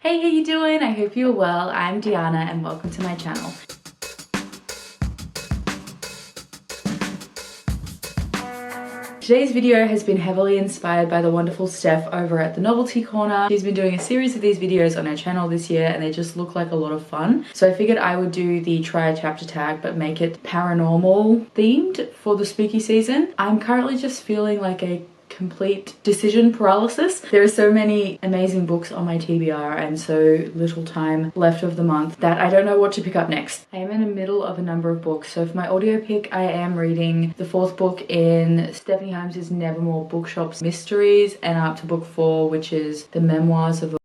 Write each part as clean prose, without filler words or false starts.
Hey, how you doing? I hope you're well. I'm Diana and welcome to my channel. Today's video has been heavily inspired by the wonderful Steph over at the Novelty Corner. She's been doing a series of these videos on her channel this year and they just look like a lot of fun. So I figured I would do the try a chapter tag but make it paranormal themed for the spooky season. I'm currently just feeling like a complete decision paralysis. There are so many amazing books on my TBR and so little time left of the month that I don't know what to pick up next. I am in the middle of a number of books. So for my audio pick, I am reading the 4th book in Stephanie Holmes's Nevermore Bookshops Mysteries, and up to book 4, which is the Memoirs of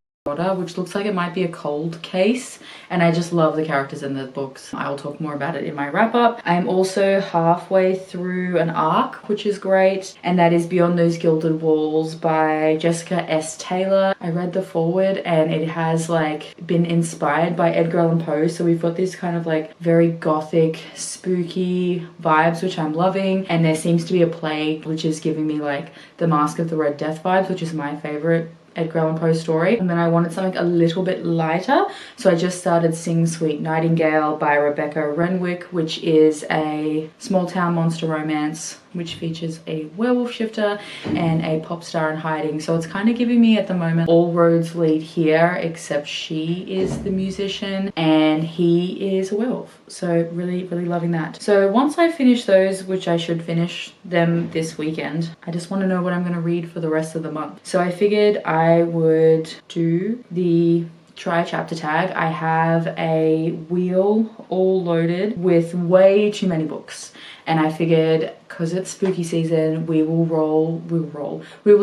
which looks like it might be a cold case, and I just love the characters in the books. I will talk more about it in my wrap up. I am also halfway through an arc, which is great, and that is Beyond Those Gilded Walls by Jessica S. Taylor. I read the foreword and it has like been inspired by Edgar Allan Poe, so we've got this kind of like very gothic, spooky vibes, which I'm loving, and there seems to be a plague which is giving me like the Mask of the Red Death vibes, which is my favorite Edgar Allan Poe story. And then I wanted something a little bit lighter, so I just started Sing Sweet Nightingale by Rebecca Renwick, which is a small town monster romance which features a werewolf shifter and a pop star in hiding. So it's kind of giving me at the moment all roads lead here, except she is the musician and he is a werewolf. So really loving that. So once I finish those, which I should finish them this weekend, I just want to know what I'm going to read for the rest of the month. So I figured I would do the try a chapter tag. I have a wheel all loaded with way too many books, and I figured because it's spooky season, we will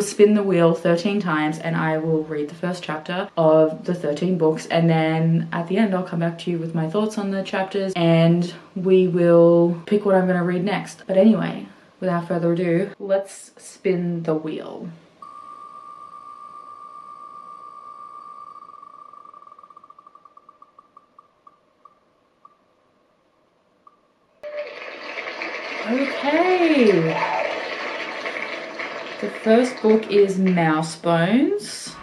spin the wheel 13 times and I will read the first chapter of the 13 books, and then at the end I'll come back to you with my thoughts on the chapters and we will pick what I'm going to read next. But anyway, without further ado, let's spin the wheel. Okay, the first book is Mouse Bones.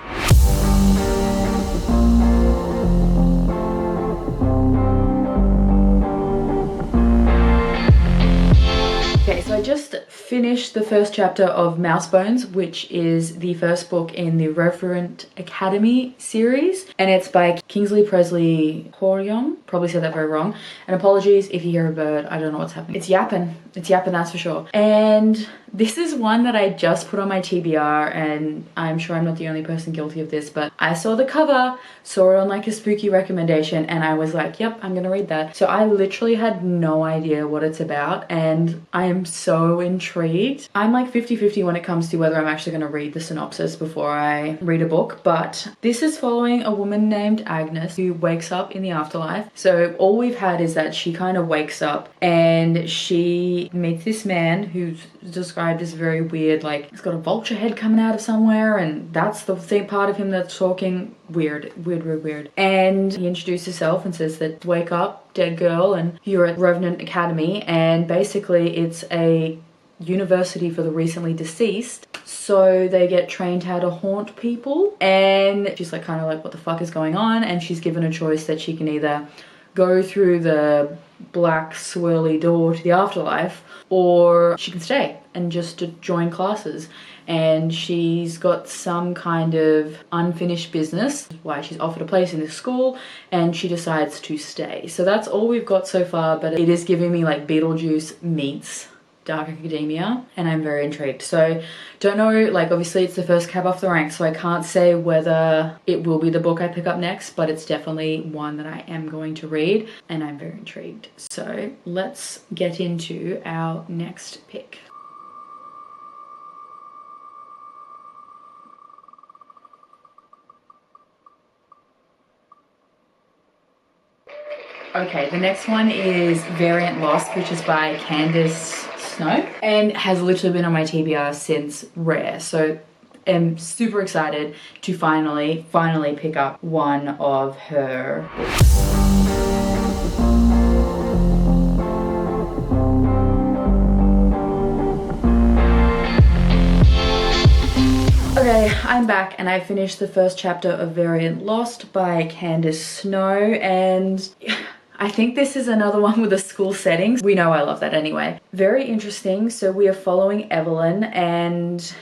Okay, so I just finished the first chapter of Mouse Bones, which is the first book in the Reverent Academy series, and it's by Kingsley Presley Horyong. Probably said that very wrong, and apologies if you hear a bird. I don't know what's happening. It's yapping, that's for sure. And this is one that I just put on my TBR, and I'm sure I'm not the only person guilty of this, but I saw the cover, saw it on like a spooky recommendation, and I was like, yep, I'm gonna read that. So I literally had no idea what it's about, and I am so intrigued. I'm like 50-50 when it comes to whether I'm actually gonna read the synopsis before I read a book, but this is following a woman named Agnes who wakes up in the afterlife. So all we've had is that she kind of wakes up and she meets this man who's described as very weird, like he's got a vulture head coming out of somewhere, and that's the thing, part of him that's talking weird. And he introduces himself and says that wake up, dead girl, and you're at Revenant Academy, and basically it's a university for the recently deceased, so they get trained how to haunt people. And she's like kind of like, what the fuck is going on? And she's given a choice that she can either go through the black swirly door to the afterlife, or she can stay and just to join classes. And she's got some kind of unfinished business, why she's offered a place in this school, and she decides to stay. So that's all we've got so far, but it is giving me like Beetlejuice meets Dark Academia, and I'm very intrigued. So don't know, like obviously it's the first cab off the rank, so I can't say whether it will be the book I pick up next, but it's definitely one that I am going to read and I'm very intrigued. So let's get into our next pick. Okay, the next one is Variant Lost, which is by Candace Snow and has literally been on my TBR since Rare. So am super excited to finally pick up one of her books. Okay, I'm back and I finished the first chapter of Variant Lost by Candace Snow, and I think this is another one with a school setting. We know I love that anyway. Very interesting. So we are following Evelyn, and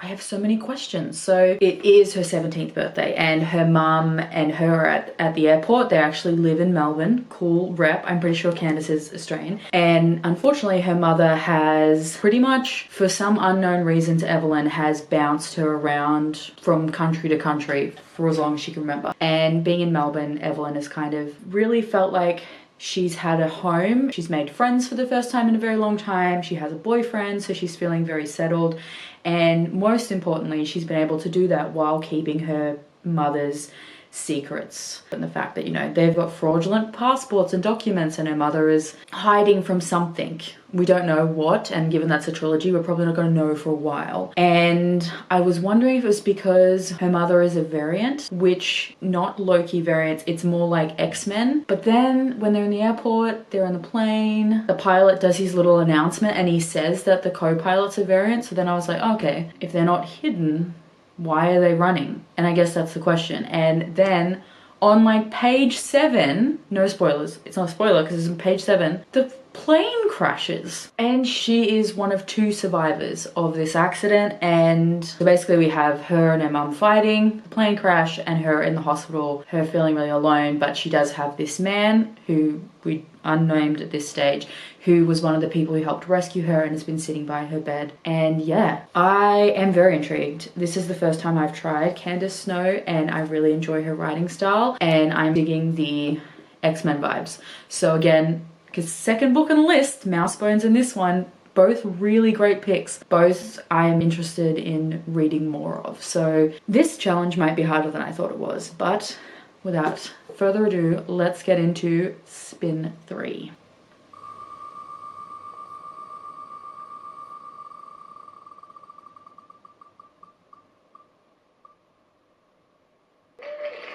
I have so many questions. So it is her 17th birthday and her mum and her are at the airport. They actually live in Melbourne. Cool rep. I'm pretty sure Candace is Australian. And unfortunately her mother has pretty much, for some unknown reason to Evelyn, has bounced her around from country to country for as long as she can remember. And being in Melbourne, Evelyn has kind of really felt like she's had a home. She's made friends for the first time in a very long time. She has a boyfriend, so she's feeling very settled. And most importantly, she's been able to do that while keeping her mother's secrets. And the fact that, you know, they've got fraudulent passports and documents and her mother is hiding from something. We don't know what, and given that's a trilogy, we're probably not going to know for a while. And I was wondering if it was because her mother is a variant, which, not Loki variants, it's more like X-Men. But then when they're in the airport, they're on the plane, the pilot does his little announcement and he says that the co-pilot's a variant. So then I was like, okay, if they're not hidden, why are they running? And I guess that's the question. And then on like page 7, no spoilers, it's not a spoiler because it's on page 7, the plane crashes and she is one of 2 survivors of this accident. And so basically we have her and her mum fighting, the plane crash, and her in the hospital, her feeling really alone. But she does have this man who we unnamed at this stage, who was one of the people who helped rescue her and has been sitting by her bed. And yeah, I am very intrigued. This is the first time I've tried Candace Snow and I really enjoy her writing style and I'm digging the X-Men vibes. So again, because second book on the list, Mousebones and this one, both really great picks. Both I am interested in reading more of. So this challenge might be harder than I thought it was, but without further ado, let's get into spin 3.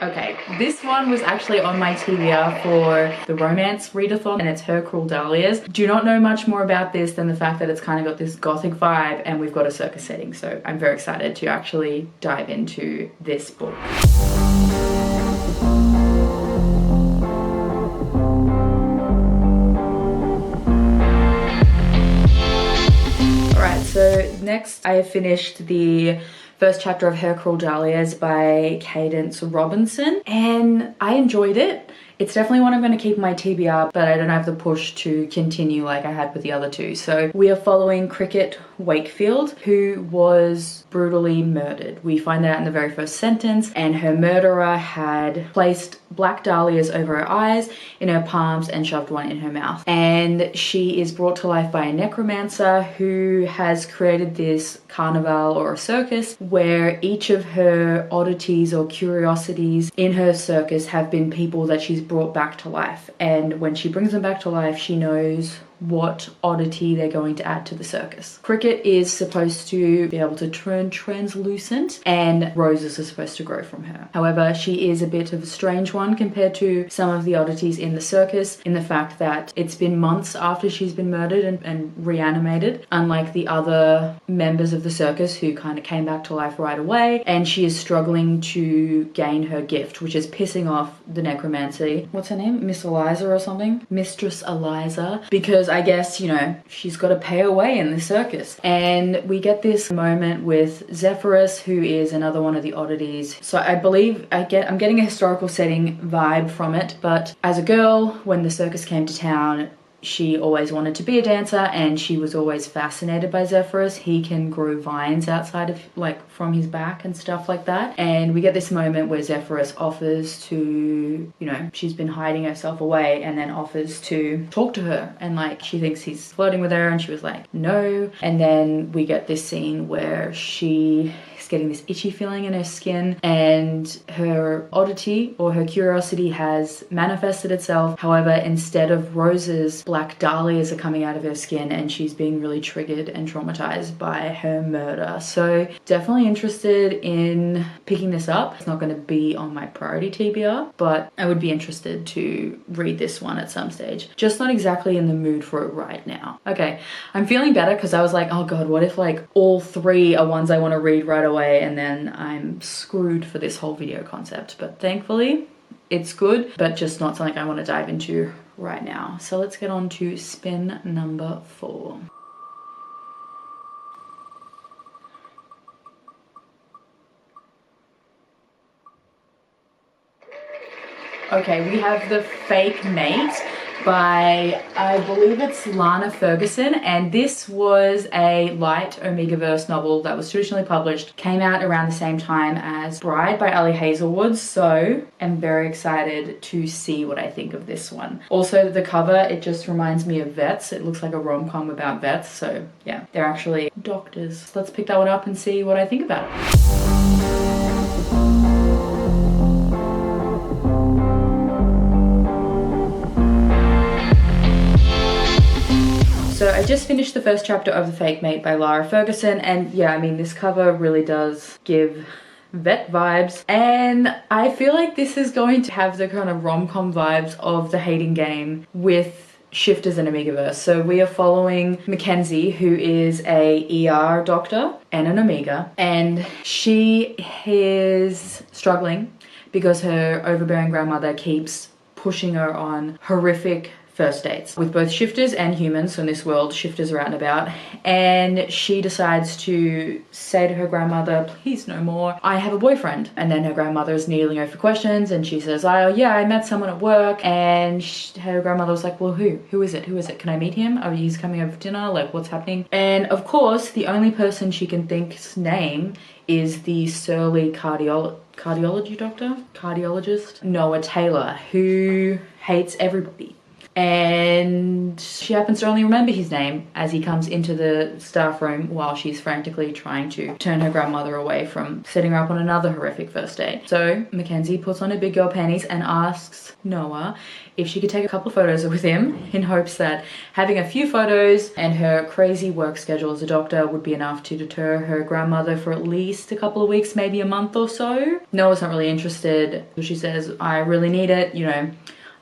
Okay, this one was actually on my TBR for the romance readathon and it's Her Cruel Dahlias. Do not know much more about this than the fact that it's kind of got this gothic vibe and we've got a circus setting. So I'm very excited to actually dive into this book. Alright, so next I have finished the first chapter of Her Cruel Dahlias by Cadence Robinson and I enjoyed it. It's definitely one I'm going to keep my TBR, but I don't have the push to continue like I had with the other 2. So we are following Cricket Wakefield, who was brutally murdered. We find that out in the very first sentence, and her murderer had placed black dahlias over her eyes, in her palms, and shoved one in her mouth. And she is brought to life by a necromancer who has created this carnival or a circus where each of her oddities or curiosities in her circus have been people that she's brought back to life. And when she brings them back to life, she knows what oddity they're going to add to the circus. Cricket is supposed to be able to turn translucent and roses are supposed to grow from her. However, she is a bit of a strange one compared to some of the oddities in the circus, in the fact that it's been months after she's been murdered and reanimated, unlike the other members of the circus who kind of came back to life right away, and she is struggling to gain her gift, which is pissing off the necromancy. What's her name? Miss Eliza or something? Mistress Eliza, because I guess, you know, she's got to pay her way in the circus. And we get this moment with Zephyrus, who is another one of the oddities. So I believe I'm getting a historical setting vibe from it, but as a girl, when the circus came to town, she always wanted to be a dancer and she was always fascinated by Zephyrus. He can grow vines outside of, like, from his back and stuff like that. And we get this moment where Zephyrus offers to, you know, she's been hiding herself away and then offers to talk to her. And like, she thinks he's flirting with her and she was like, no. And then we get this scene where she is getting this itchy feeling in her skin and her oddity or her curiosity has manifested itself. However, instead of roses, black dahlias are coming out of her skin and she's being really triggered and traumatized by her murder. So definitely interested in picking this up. It's not going to be on my priority TBR, but I would be interested to read this one at some stage. Just not exactly in the mood for it right now. Okay, I'm feeling better because I was like, oh god, what if like all 3 are ones I want to read right away? away and then I'm screwed for this whole video concept. But thankfully it's good, but just not something I want to dive into right now. So let's get on to spin number 4. Okay, we have The Fake Mate by, I believe it's Lana Ferguson, and this was a light Omegaverse novel that was traditionally published, came out around the same time as Bride by Ali Hazelwood, so I'm very excited to see what I think of this one. Also the cover, it just reminds me of vets. It looks like a rom-com about vets, so yeah, they're actually doctors. Let's pick that one up and see what I think about it. So I just finished the first chapter of The Fake Mate by Lara Ferguson, and yeah, I mean, this cover really does give vet vibes, and I feel like this is going to have the kind of rom-com vibes of The Hating Game with shifters and Omegaverse. So we are following Mackenzie, who is a ER doctor and an Omega, and she is struggling because her overbearing grandmother keeps pushing her on horrific first dates with both shifters and humans. So in this world, shifters are out and about, and she decides to say to her grandmother, please no more, I have a boyfriend. And then her grandmother is needling her for questions, and she says, oh yeah, I met someone at work. And her grandmother was like, well, who is it, can I meet him? Oh, he's coming over for dinner, like what's happening? And of course the only person she can think's name is the surly cardiologist Noah Taylor, who hates everybody. And she happens to only remember his name as he comes into the staff room while she's frantically trying to turn her grandmother away from setting her up on another horrific first date. So Mackenzie puts on her big girl panties and asks Noah if she could take a couple of photos with him, in hopes that having a few photos and her crazy work schedule as a doctor would be enough to deter her grandmother for at least a couple of weeks, maybe a month or so. Noah's not really interested. She says, I really need it, you know,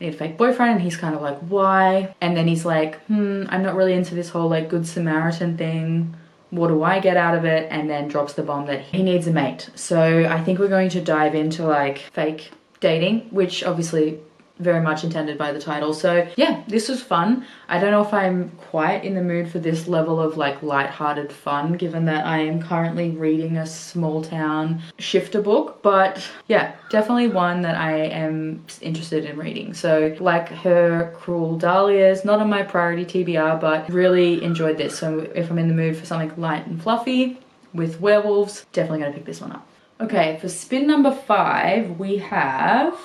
I need a fake boyfriend. And he's kind of like, why? And then he's like, I'm not really into this whole like good Samaritan thing. What do I get out of it? And then drops the bomb that he needs a mate. So I think we're going to dive into like fake dating, which obviously very much intended by the title. So yeah, this was fun. I don't know if I'm quite in the mood for this level of like light-hearted fun, given that I am currently reading a small town shifter book, but yeah, definitely one that I am interested in reading. So like her Cruel Dahlias, not on my priority TBR, but really enjoyed this. So if I'm in the mood for something light and fluffy with werewolves, definitely gonna pick this one up. Okay, for spin number 5, we have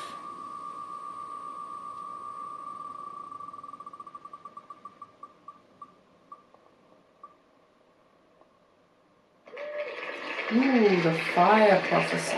ooh, The Fire Prophecy.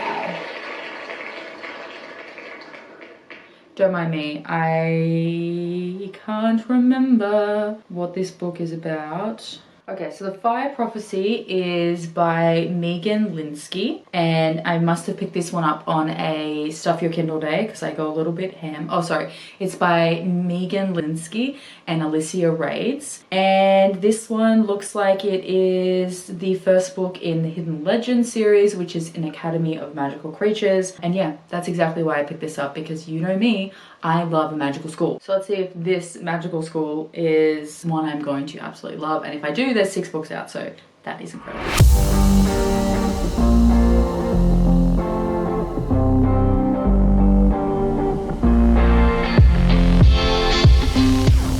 Don't mind me, I can't remember what this book is about. Okay, so The Fire Prophecy is by Megan Linsky, and I must have picked this one up on a Stuff Your Kindle day because I go a little bit ham. Oh, sorry. It's by Megan Linsky and Alicia Raids, and this one looks like it is the first book in the Hidden Legends series, which is an Academy of Magical Creatures. And yeah, that's exactly why I picked this up, because you know me, I love a magical school. So let's see if this magical school is one I'm going to absolutely love. And if I do, there's 6 books out, so that is incredible.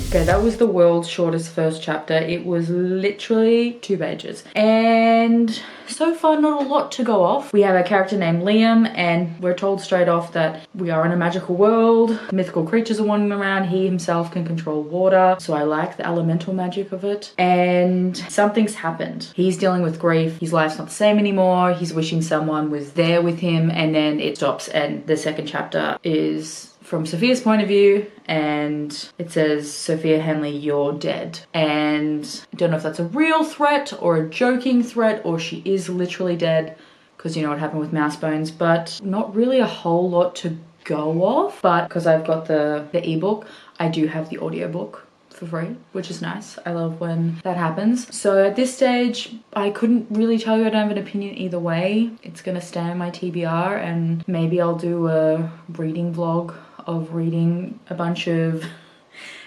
Okay, that was the world's shortest first chapter. It was literally 2 pages. And so far, not a lot to go off. We have a character named Liam, and we're told straight off that we are in a magical world. Mythical creatures are wandering around. He himself can control water, so I like the elemental magic of it. And something's happened. He's dealing with grief. His life's not the same anymore. He's wishing someone was there with him, and then it stops. And the second chapter is from Sophia's point of view, and it says, Sophia Henley, you're dead. And I don't know if that's a real threat or a joking threat, or she is literally dead, because you know what happened with mouse bones, but not really a whole lot to go off. But because I've got the ebook, I do have the audiobook. for free, which is nice. I love when that happens. So at this stage, I couldn't really tell you. I don't have an opinion either way. It's gonna stay on my TBR, and maybe I'll do a reading vlog of reading a bunch of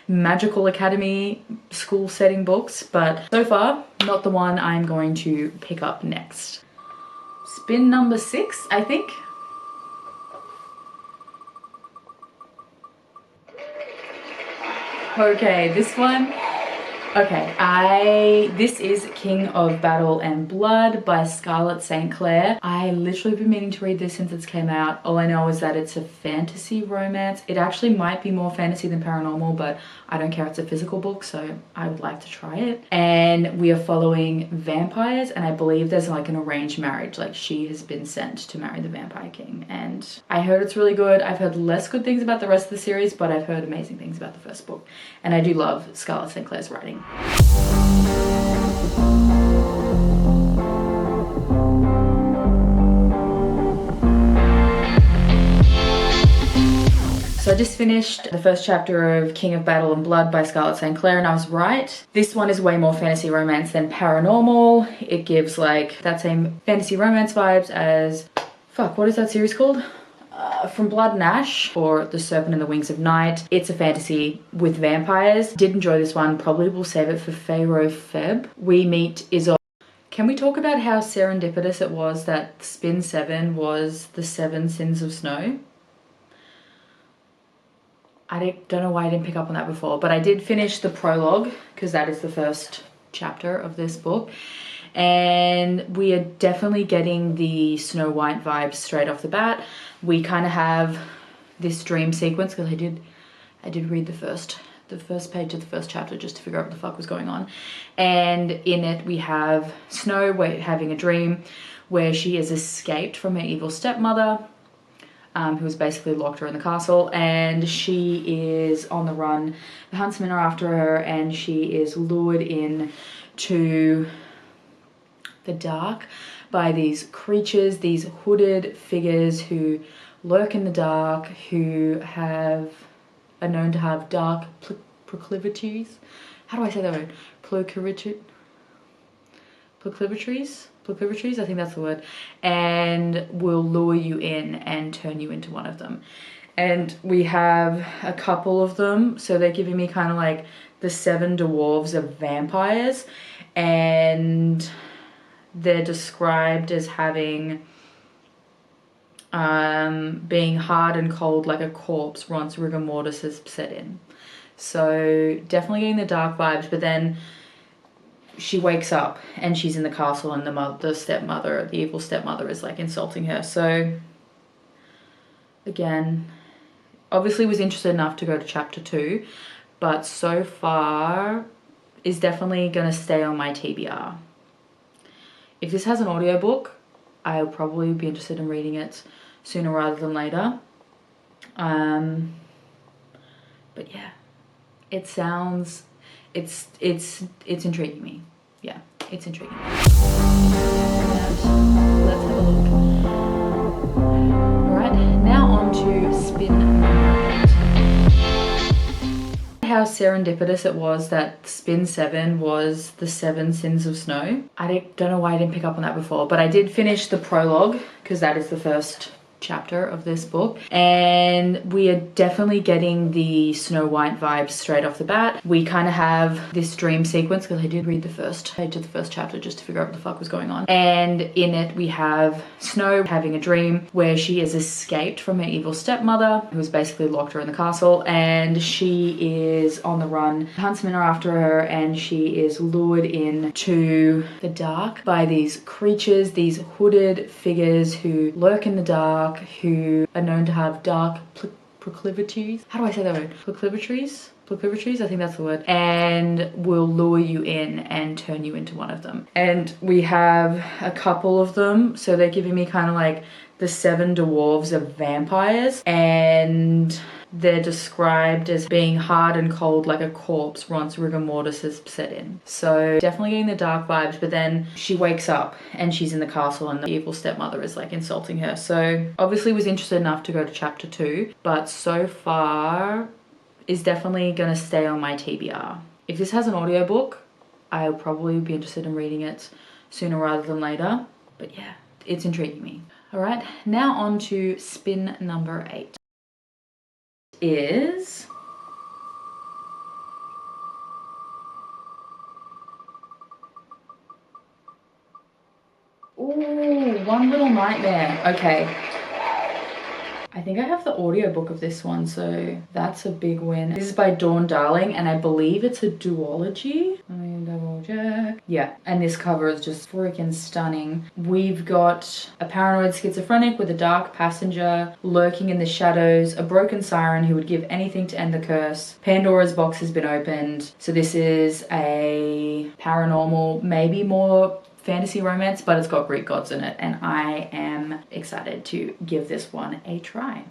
Magical Academy school setting books, but so far not the one I'm going to pick up next. Spin number 6, I think. Okay, this one. Okay, this is King of Battle and Blood by Scarlett St. Clair. I literally been meaning to read this since it's came out. All I know is that it's a fantasy romance. It actually might be more fantasy than paranormal, but I don't care. It's a physical book, so I would like to try it. And we are following vampires, and I believe there's like an arranged marriage. Like she has been sent to marry the Vampire King, and I heard it's really good. I've heard less good things about the rest of the series, but I've heard amazing things about the first book. And I do love Scarlett St. Clair's writing. So I just finished the first chapter of King of Battle and Blood by Scarlett St. Clair, and I was right. This one is way more fantasy romance than Paranormal. It gives like that same fantasy romance vibes as, fuck, what is that series called? From Blood and Ash, or The Serpent and the Wings of Night. It's a fantasy with vampires. Did enjoy this one. Probably will save it for Pharaoh Feb. We meet Isolde. Can we talk about how serendipitous it was that Spin 7 was the 7 Sins of Snow? I don't know why I didn't pick up on that before, but I did finish the prologue because that is the first chapter of this book. And we are definitely getting the Snow White vibes straight off the bat. We kind of have this dream sequence because I did read the first page of the first chapter just to figure out what the fuck was going on. And in it we have Snow having a dream where she has escaped from her evil stepmother, who has basically locked her in the castle, and she is on the run. The huntsmen are after her, and she is lured in to the dark by these creatures, these hooded figures who lurk in the dark, who are known to have dark proclivities. How do I say that word? Proclivities, I think that's the word, and will lure you in and turn you into one of them. And we have a couple of them, so they're giving me kind of like the 7 dwarves of vampires, and they're described as having being hard and cold like a corpse once rigor mortis has set in. So definitely getting the dark vibes, but then she wakes up and she's in the castle, and the evil stepmother is like insulting her. So again, obviously was interested enough to go to chapter 2, but so far is definitely gonna stay on my TBR. If this has an audiobook, I'll probably be interested in reading it sooner rather than later. But yeah, it sounds, it's intriguing me. Yeah, it's intriguing me. Let's have a look. All right, now on to spin number 8. How serendipitous it was that Spin 7 was the 7 Sins of Snow. I don't know why I didn't pick up on that before, but I did finish the prologue because that is the first chapter of this book, and we are definitely getting the Snow White vibes straight off the bat. We kind of have this dream sequence because I did read the first page of the first chapter just to figure out what the fuck was going on. And in it we have Snow having a dream where she has escaped from her evil stepmother, who has basically locked her in the castle, and she is on the run. The huntsmen are after her, and she is lured in to the dark by these creatures, these hooded figures who lurk in the dark, who are known to have dark proclivities. How do I say that word? Proclivities, I think that's the word, and will lure you in and turn you into one of them. And we have a couple of them, so they're giving me kind of like the 7 dwarves of vampires, and they're described as being hard and cold like a corpse once rigor mortis has set in. So definitely getting the dark vibes, but then she wakes up and she's in the castle, and the evil stepmother is like insulting her. So obviously was interested enough to go to chapter 2, but so far is definitely gonna stay on my TBR. If this has an audiobook, I'll probably be interested in reading it sooner rather than later. But yeah, it's intriguing me. All right, now on to spin number 8. Is ooh, One Little Nightmare. Okay. I think I have the audiobook of this one, so that's a big win. This is by Dawn Darling, and I believe it's a duology. Let me double check. Yeah, and this cover is just freaking stunning. We've got a paranoid schizophrenic with a dark passenger lurking in the shadows, a broken siren who would give anything to end the curse. Pandora's box has been opened. So this is a paranormal, maybe more fantasy romance, but it's got Greek gods in it, and I am excited to give this one a try.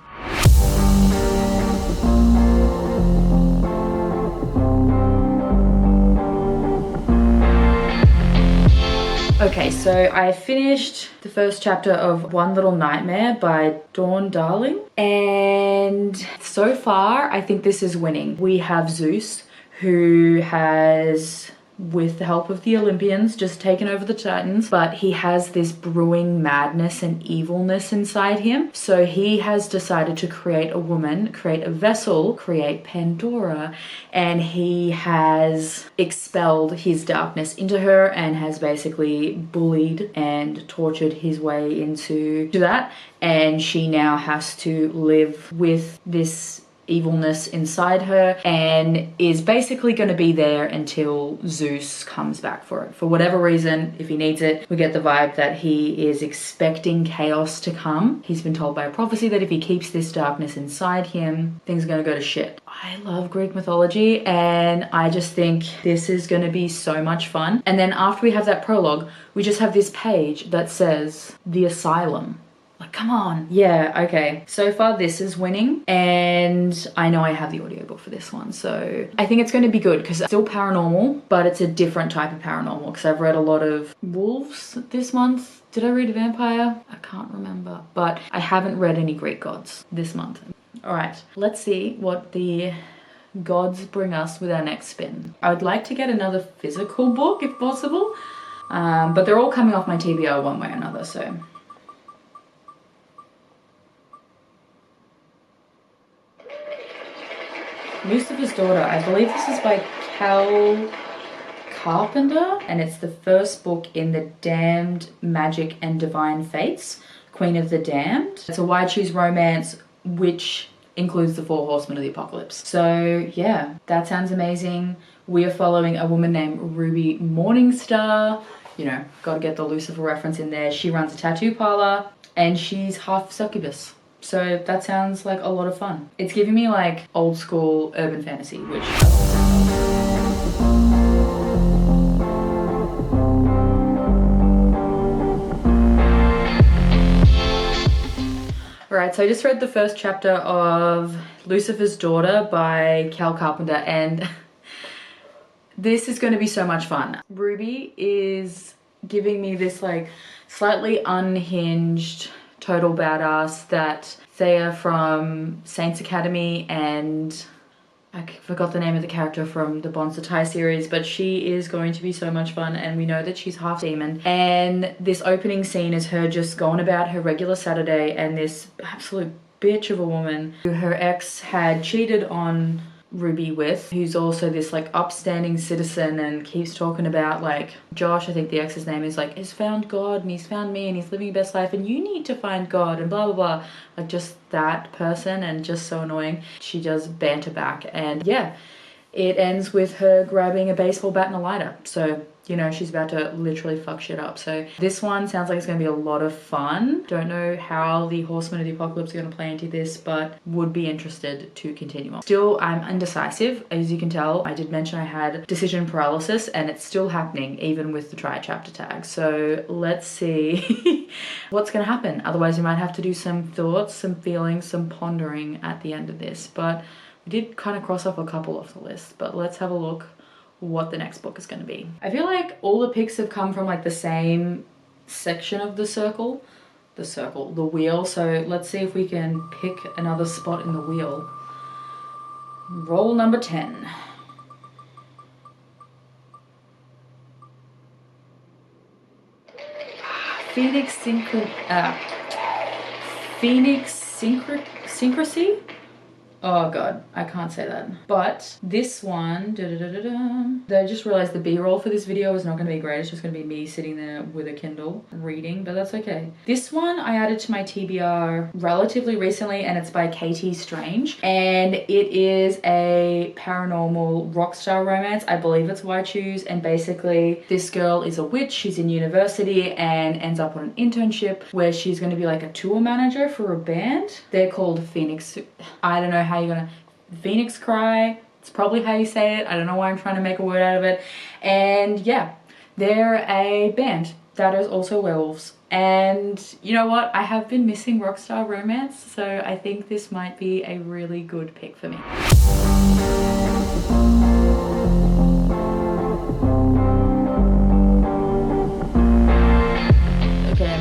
Okay, so I finished the first chapter of One Little Nightmare by Dawn Darling, and so far I think this is winning. We have Zeus, who has, with the help of the Olympians, just taken over the Titans, but he has this brewing madness and evilness inside him. So he has decided to create a woman, create a vessel, create Pandora, and he has expelled his darkness into her and has basically bullied and tortured his way into that. And she now has to live with this evilness inside her and is basically going to be there until Zeus comes back for it. For whatever reason, if he needs it, we get the vibe that he is expecting chaos to come. He's been told by a prophecy that if he keeps this darkness inside him, things are going to go to shit. I love Greek mythology, and I just think this is going to be so much fun. And then after we have that prologue, we just have this page that says The Asylum. Like, come on. Yeah, okay. So far this is winning, and I know I have the audiobook for this one, so I think it's going to be good because it's still paranormal, but it's a different type of paranormal because I've read a lot of wolves this month. Did I read a vampire? I can't remember, but I haven't read any Greek gods this month. All right, let's see what the gods bring us with our next spin. I would like to get another physical book if possible, but they're all coming off my TBR one way or another, so. Lucifer's Daughter. I believe this is by Cal Carpenter, and it's the first book in the Damned Magic and Divine Fates, Queen of the Damned. It's a Why Choose romance, which includes the 4 Horsemen of the Apocalypse. So yeah, that sounds amazing. We are following a woman named Ruby Morningstar. You know, gotta get the Lucifer reference in there. She runs a tattoo parlor, and she's half succubus. So that sounds like a lot of fun. It's giving me like old school urban fantasy, which I love. Alright, so I just read the first chapter of Lucifer's Daughter by Cal Carpenter, and this is going to be so much fun. Ruby is giving me this like slightly unhinged total badass that Thea from Saints Academy, and I forgot the name of the character from the Bonsatai series, but she is going to be so much fun, and we know that she's half demon. And this opening scene is her just going about her regular Saturday, and this absolute bitch of a woman who her ex had cheated on Ruby with, who's also this like upstanding citizen and keeps talking about like Josh, I think the ex's name is like, has found God and he's found me and he's living his best life and you need to find God and blah blah blah, like just that person, and just so annoying. She does banter back, and yeah, it ends with her grabbing a baseball bat and a lighter, so you know she's about to literally fuck shit up. So this one sounds like it's going to be a lot of fun. Don't know how the Horsemen of the Apocalypse are going to play into this, but would be interested to continue on. Still, I'm indecisive. As you can tell, I did mention I had decision paralysis, and it's still happening even with the try chapter tag. So let's see what's going to happen. Otherwise, we might have to do some thoughts, some feelings, some pondering at the end of this. But we did kind of cross off a couple off the list, but let's have a look what the next book is going to be. I feel like all the picks have come from like the same section of the wheel. So let's see if we can pick another spot in the wheel. Roll number 10. Phoenix Syncrasy? Oh god, I can't say that. But this one, I just realized the B-roll for this video is not going to be great. It's just going to be me sitting there with a Kindle reading, but that's okay. This one I added to my TBR relatively recently, and it's by Katie Strange, and it is a paranormal rock star romance. I believe it's Why Choose, and basically this girl is a witch. She's in university and ends up on an internship where she's going to be like a tour manager for a band. They're called Phoenix. I don't know how you're gonna Phoenix Cry. It's probably how you say it. I don't know why I'm trying to make a word out of it. And yeah, they're a band that is also werewolves. And you know what? I have been missing rockstar romance, so I think this might be a really good pick for me.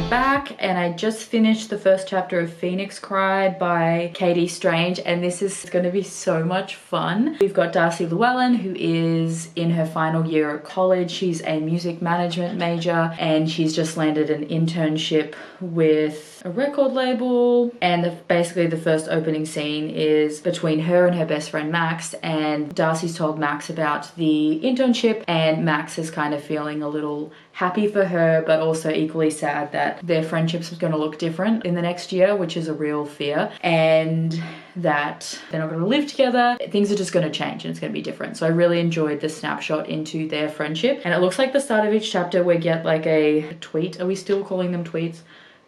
Back, and I just finished the first chapter of Phoenix Cry by Katie Strange, and this is going to be so much fun. We've got Darcy Llewellyn, who is in her final year at college. She's a music management major, and she's just landed an internship with a record label. And basically the first opening scene is between her and her best friend Max, and Darcy's told Max about the internship, and Max is kind of feeling a little happy for her, but also equally sad that their friendships are going to look different in the next year, which is a real fear, and that they're not going to live together. Things are just going to change and it's going to be different. So I really enjoyed the snapshot into their friendship, and it looks like the start of each chapter we get like a tweet. Are we still calling them tweets?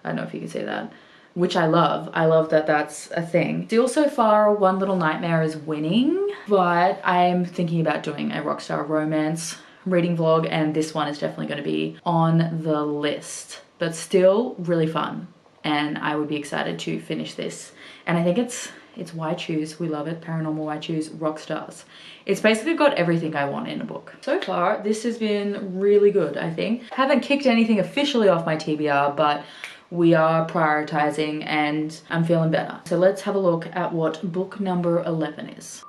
I don't know if you can say that. Which I love. I love that that's a thing. Still so far, One Little Nightmare is winning, but I'm thinking about doing a rockstar romance reading vlog, and this one is definitely going to be on the list. But still really fun, and I would be excited to finish this. And I think it's Why Choose. We love it. Paranormal Why Choose rock stars. It's basically got everything I want in a book. So far, this has been really good, I think. Haven't kicked anything officially off my TBR, but we are prioritizing and I'm feeling better. So let's have a look at what book number 11 is.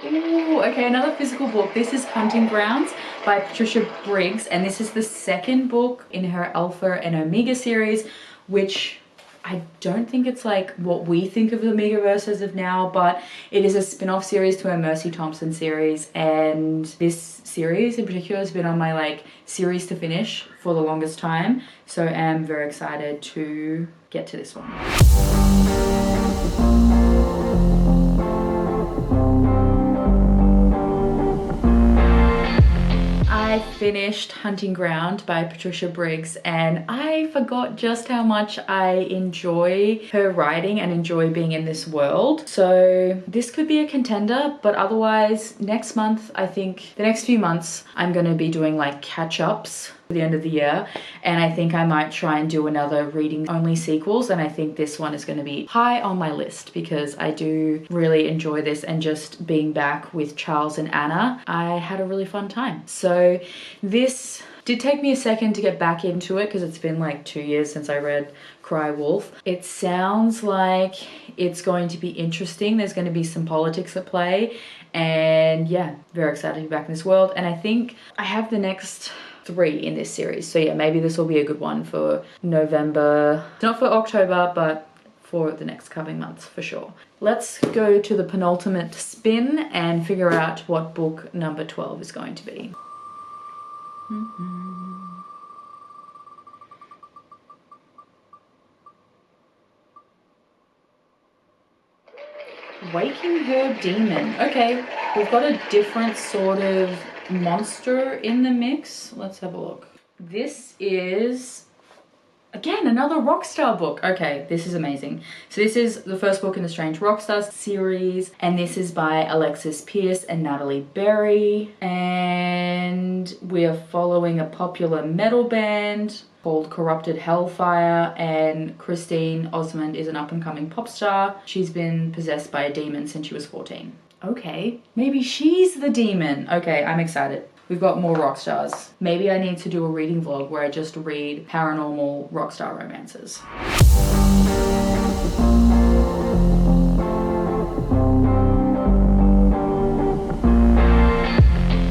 Ooh, okay, another physical book. This is Hunting Grounds by Patricia Briggs, and this is the second book in her Alpha and Omega series, which I don't think it's like what we think of the Omegaverse as of now, but it is a spin-off series to her Mercy Thompson series, and this series in particular has been on my like series to finish for the longest time, so I'm very excited to get to this one. I finished Hunting Ground by Patricia Briggs, and I forgot just how much I enjoy her writing and enjoy being in this world. So this could be a contender, but otherwise next month, I think the next few months, I'm going to be doing like catch-ups at the end of the year, and I think I might try and do another reading only sequels, and I think this one is going to be high on my list because I do really enjoy this, and just being back with Charles and Anna, I had a really fun time. So this did take me a second to get back into it because it's been like 2 years since I read Cry Wolf. It sounds like it's going to be interesting. There's going to be some politics at play, and yeah, very excited to be back in this world. And I think I have the next 3 in this series, so yeah, maybe this will be a good one for November, not for October, but for the next coming months for sure. Let's go to the penultimate spin and figure out what book number 12 is going to be. Waking Her Demon. Okay, we've got a different sort of monster in the mix. Let's have a look. This is again another Rockstar book. Okay, this is amazing. So this is the first book in the Strange Rockstars series, and this is by Alexis Pierce and Natalie Berry, and we are following a popular metal band called Corrupted Hellfire, and Christine Osmond is an up-and-coming pop star. She's been possessed by a demon since she was 14. Okay, maybe she's the demon. Okay, I'm excited. we've got more rock stars. Maybe I need to do a reading vlog where I just read paranormal rock star romances.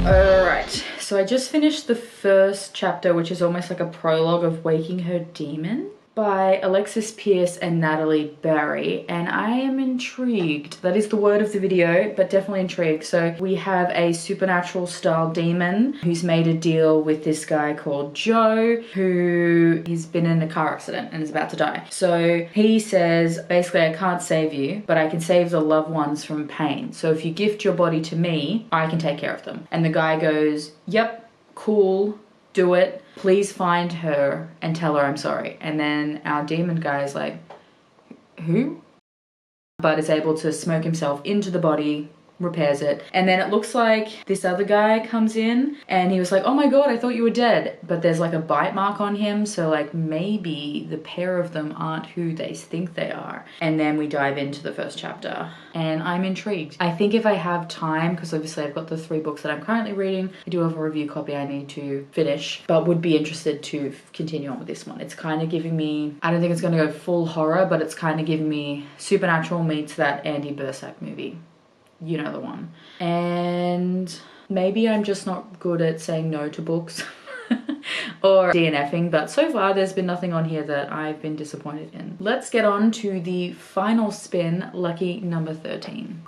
Alright, so I just finished the first chapter, which is almost like a prologue of Waking Her Demon by Alexis Pierce and Natalie Barry, and I am intrigued. That is the word of the video, but definitely intrigued. So we have a supernatural style demon who's made a deal with this guy called Joe, who he's been in a car accident and is about to die. So he says, basically, I can't save you, but I can save the loved ones from pain. So if you gift your body to me, I can take care of them. And the guy goes, yep, cool, do it. Please find her and tell her I'm sorry. And then our demon guy is like, who? But is able to smoke himself into the body, repairs it. And then it looks like this other guy comes in and he was like, oh my god, I thought you were dead. But there's like a bite mark on him. So like maybe the pair of them aren't who they think they are. And then we dive into the first chapter and I'm intrigued. I think if I have time, because obviously I've got the 3 books that I'm currently reading, I do have a review copy I need to finish, but would be interested to continue on with this one. It's kind of giving me, I don't think it's going to go full horror, but it's kind of giving me supernatural meets that Andy Bursack movie. You know the one. And maybe I'm just not good at saying no to books or DNFing, but so far there's been nothing on here that I've been disappointed in. Let's get on to the final spin, lucky number 13.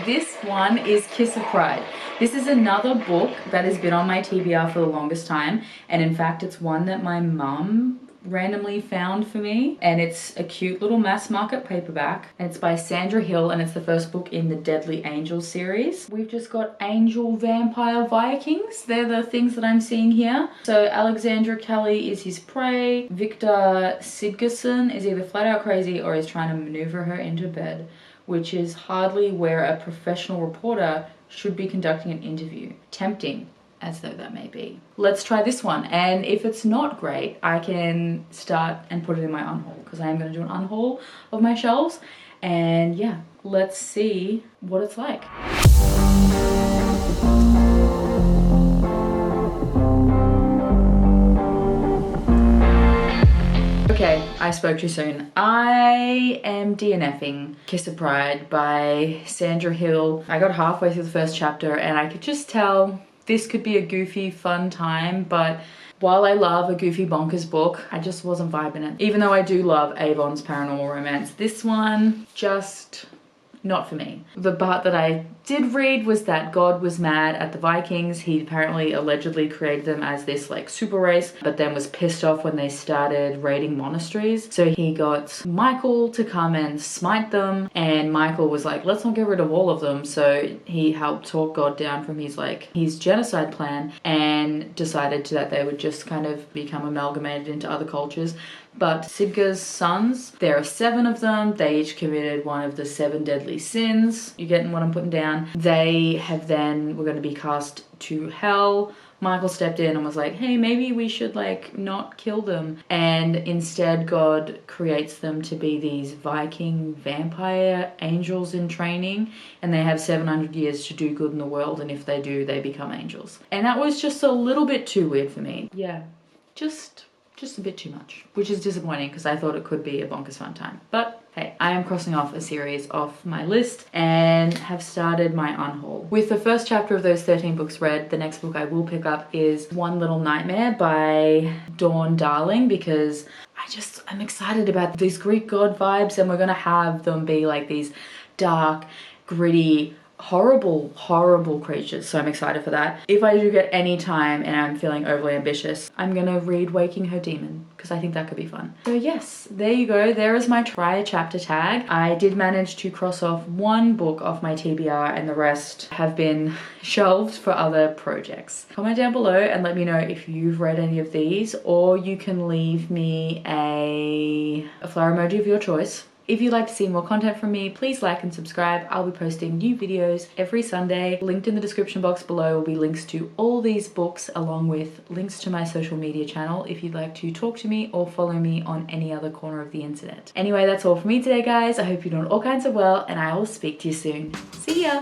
This one is Kiss of Pride. This is another book that has been on my TBR for the longest time, and in fact it's one that my mum randomly found for me, and it's a cute little mass market paperback, and it's by Sandra Hill, and it's the first book in the Deadly Angel series. We've just got Angel Vampire Vikings. They're the things that I'm seeing here. So Alexandra Kelly is his prey. Victor Sigurdsson is either flat out crazy or is trying to maneuver her into bed, which is hardly where a professional reporter should be conducting an interview. Tempting as though that may be. Let's try this one, and if it's not great, I can start and put it in my unhaul, because I am going to do an unhaul of my shelves, and yeah, let's see what it's like. Okay, I spoke too soon. I am DNFing Kiss of Pride by Sandra Hill. I got halfway through the first chapter and I could just tell this could be a goofy, fun time, but while I love a goofy bonkers book, I just wasn't vibing it. Even though I do love Avon's paranormal romance, this one just not for me. The part that I did read was that God was mad at the Vikings. He apparently allegedly created them as this like super race, but then was pissed off when they started raiding monasteries. So he got Michael to come and smite them, and Michael was like, let's not get rid of all of them. So he helped talk God down from his genocide plan and decided that they would just kind of become amalgamated into other cultures. But Sigurd's sons, there are 7 of them. They each committed one of the 7 deadly sins. You getting what I'm putting down? They have then, were going to be cast to hell. Michael stepped in and was like, hey, maybe we should like not kill them. And instead God creates them to be these Viking vampire angels in training. And they have 700 years to do good in the world. And if they do, they become angels. And that was just a little bit too weird for me. Yeah, just a bit too much, which is disappointing because I thought it could be a bonkers fun time. But hey, I am crossing off a series off my list and have started my unhaul. With the first chapter of those 13 books read, the next book I will pick up is One Little Nightmare by Dawn Darling, because I'm excited about these Greek god vibes, and we're gonna have them be like these dark, gritty, horrible creatures. So I'm excited for that. If I do get any time and I'm feeling overly ambitious, I'm gonna read Waking Her Demon, because I think that could be fun. So yes, there you go. There is my try a chapter tag. I did manage to cross off 1 book off my TBR, and the rest have been shelved for other projects. Comment down below and let me know if you've read any of these, or you can leave me a flower emoji of your choice If you'd like to see more content from me, please like and subscribe. I'll be posting new videos every Sunday. Linked in the description box below will be links to all these books along with links to my social media channel if you'd like to talk to me or follow me on any other corner of the internet. Anyway, that's all for me today, guys. I hope you're doing all kinds of well, and I will speak to you soon. See ya!